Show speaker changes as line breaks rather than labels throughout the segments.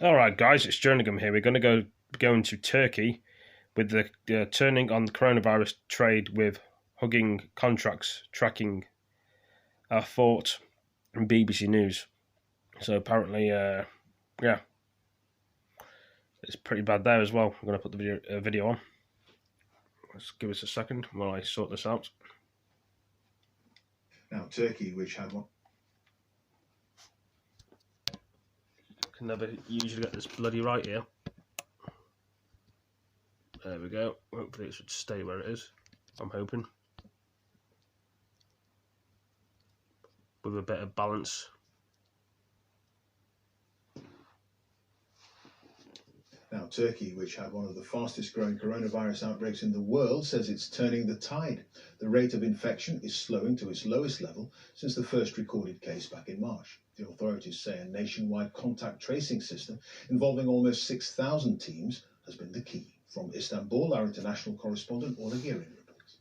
All right, guys, it's Jerningham here. We're going to go into Turkey with the turning on the coronavirus trade with hugging contracts tracking fought and BBC News. So apparently, yeah, it's pretty bad there as well. I'm going to put the video on. Let's give us a second while I sort this out.
Now, Turkey, which had one.
Can never usually get this bloody right here. There we go. Hopefully it should stay where it is. I'm hoping. With a bit of balance.
Now, Turkey, which had one of the fastest growing coronavirus outbreaks in the world, says it's turning the tide. The rate of infection is slowing to its lowest level since the first recorded case back in March. The authorities say a nationwide contact tracing system involving almost 6,000 teams has been the key. From Istanbul, our international correspondent, Owen reports.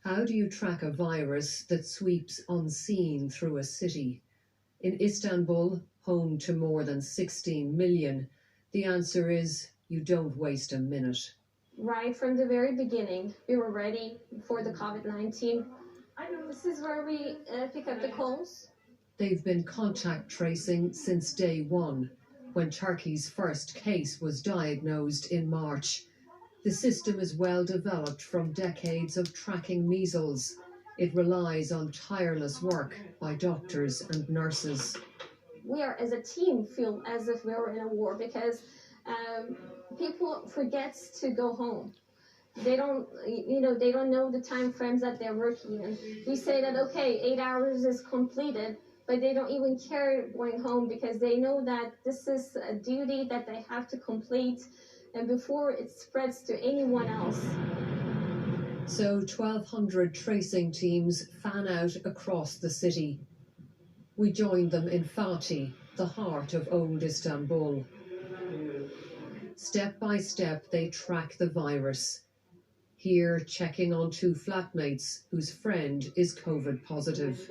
How do you track a virus that sweeps unseen through a city? In Istanbul, home to more than 16 million, the answer is you don't waste a minute.
Right from the very beginning, we were ready for the COVID-19. This is where we pick up the calls.
They've been contact tracing since day one, when Turkey's first case was diagnosed in March. The system is well developed from decades of tracking measles. It relies on tireless work by doctors and nurses.
We are, as a team, feel as if we were in a war because people forget to go home. They don't know the time frames that they're working in. We say that, okay, 8 hours is completed, but they don't even care going home because they know that this is a duty that they have to complete and before it spreads to anyone else.
So 1,200 tracing teams fan out across the city. We joined them in Fatih, the heart of old Istanbul. Step by step, they track the virus. Here, checking on two flatmates whose friend is COVID positive.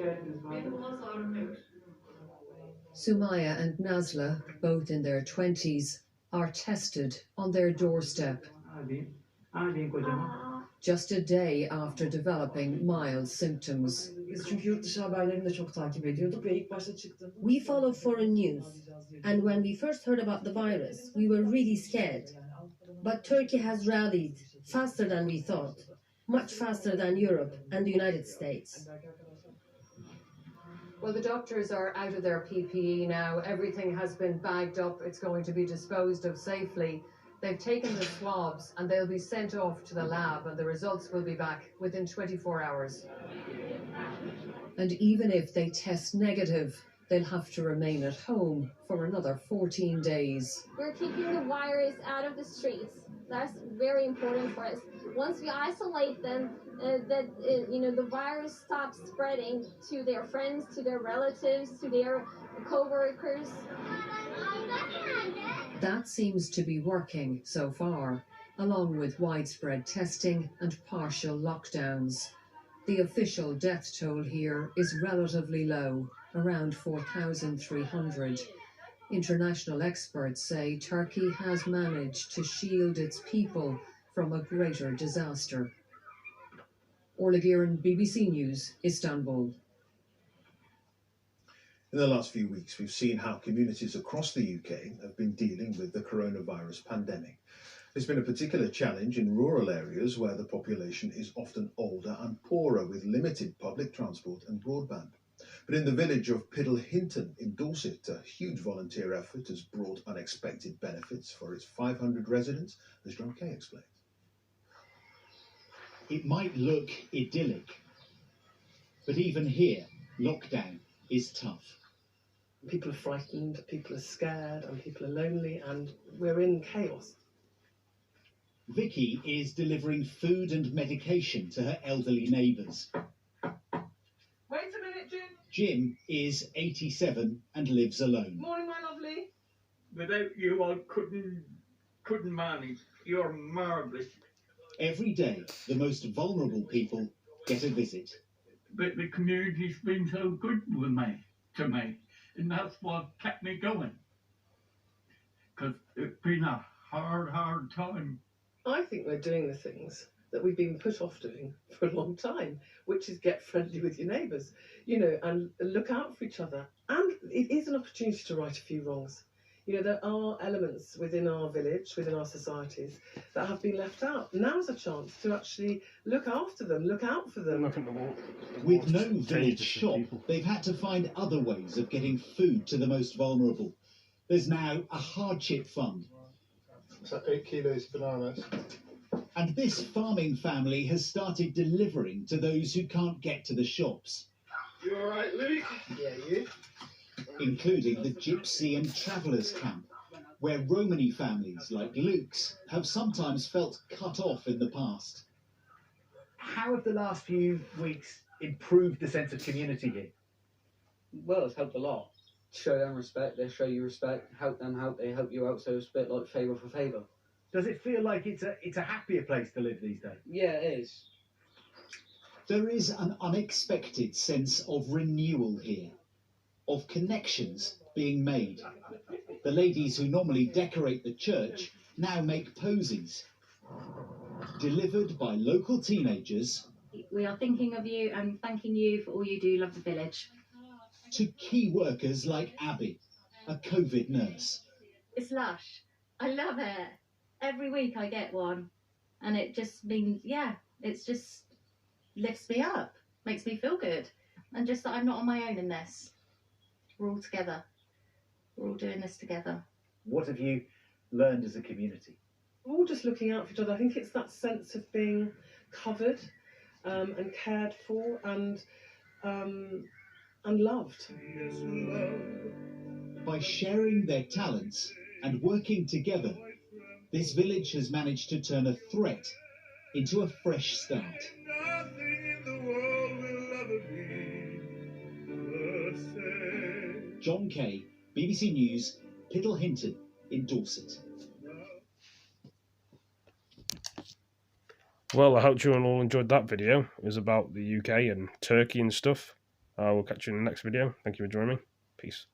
Sumaya and Nazla, both in their 20s, are tested on their doorstep. Just a day after developing mild symptoms.
We follow foreign news, and when we first heard about the virus, we were really scared. But Turkey has rallied faster than we thought, much faster than Europe and the United States.
Well, the doctors are out of their PPE now. Everything has been bagged up. It's going to be disposed of safely. They've taken the swabs and they'll be sent off to the lab and the results will be back within 24 hours. And even if they test negative, they'll have to remain at home for another 14 days.
We're keeping the virus out of the streets. That's very important for us. Once we isolate them, the virus stops spreading to their friends, to their relatives, to their co-workers.
That seems to be working so far, along with widespread testing and partial lockdowns. The official death toll here is relatively low, around 4,300. International experts say Turkey has managed to shield its people from a greater disaster. Orla Gearan, BBC News, Istanbul.
In the last few weeks, we've seen how communities across the UK have been dealing with the coronavirus pandemic. There's been a particular challenge in rural areas where the population is often older and poorer with limited public transport and broadband. But in the village of Pendle in Dorset, a huge volunteer effort has brought unexpected benefits for its 500 residents, as John Kay explains.
It might look idyllic, but even here, lockdown is tough.
People are frightened, people are scared, and people are lonely, and we're in chaos.
Vicky is delivering food and medication to her elderly neighbours.
Wait a minute, Jim.
Jim is 87 and lives alone.
Morning, my lovely. Without you, I couldn't manage. You're marvellous.
Every day, the most vulnerable people get a visit.
But the community's been so good to me, and that's what kept me going. because it's been a hard time.
I think we're doing the things that we've been put off doing for a long time, which is get friendly with your neighbours, you know, and look out for each other. And it is an opportunity to right a few wrongs. You know, there are elements within our village, within our societies, that have been left out. Now's a chance to actually look after them, look out for them.
With no village shop, they've had to find other ways of getting food to the most vulnerable. There's now a hardship fund.
So 8 kilos of bananas.
And this farming family has started delivering to those who can't get to the shops.
You all right, Luke? Yeah, you?
Including the Gypsy and Travellers camp, where Romany families like Luke's have sometimes felt cut off in the past.
How have the last few weeks improved the sense of community here?
Well, it's helped a lot. Show them respect, they show you respect. Help them, they help you out. So it's a bit like favour for favour.
Does it feel like it's a happier place to live these days?
Yeah, it is.
There is an unexpected sense of renewal here, of connections being made. The ladies who normally decorate the church now make posies, delivered by local teenagers.
We are thinking of you and thanking you for all you do. Love the village.
To key workers like Abby, a COVID nurse.
It's lush. I love it. Every week I get one, and it just means, it's just lifts me up, makes me feel good, and just that I'm not on my own in this. We're all together. We're all doing this together.
What have you learned as a community?
We're all just looking out for each other. I think it's that sense of being covered and cared for and loved.
By sharing their talents and working together, this village has managed to turn a threat into a fresh start. John Kay, BBC News, Pendle Hinton in Dorset.
Well, I hope you all enjoyed that video. It was about the UK and Turkey and stuff. We'll catch you in the next video. Thank you for joining me. Peace.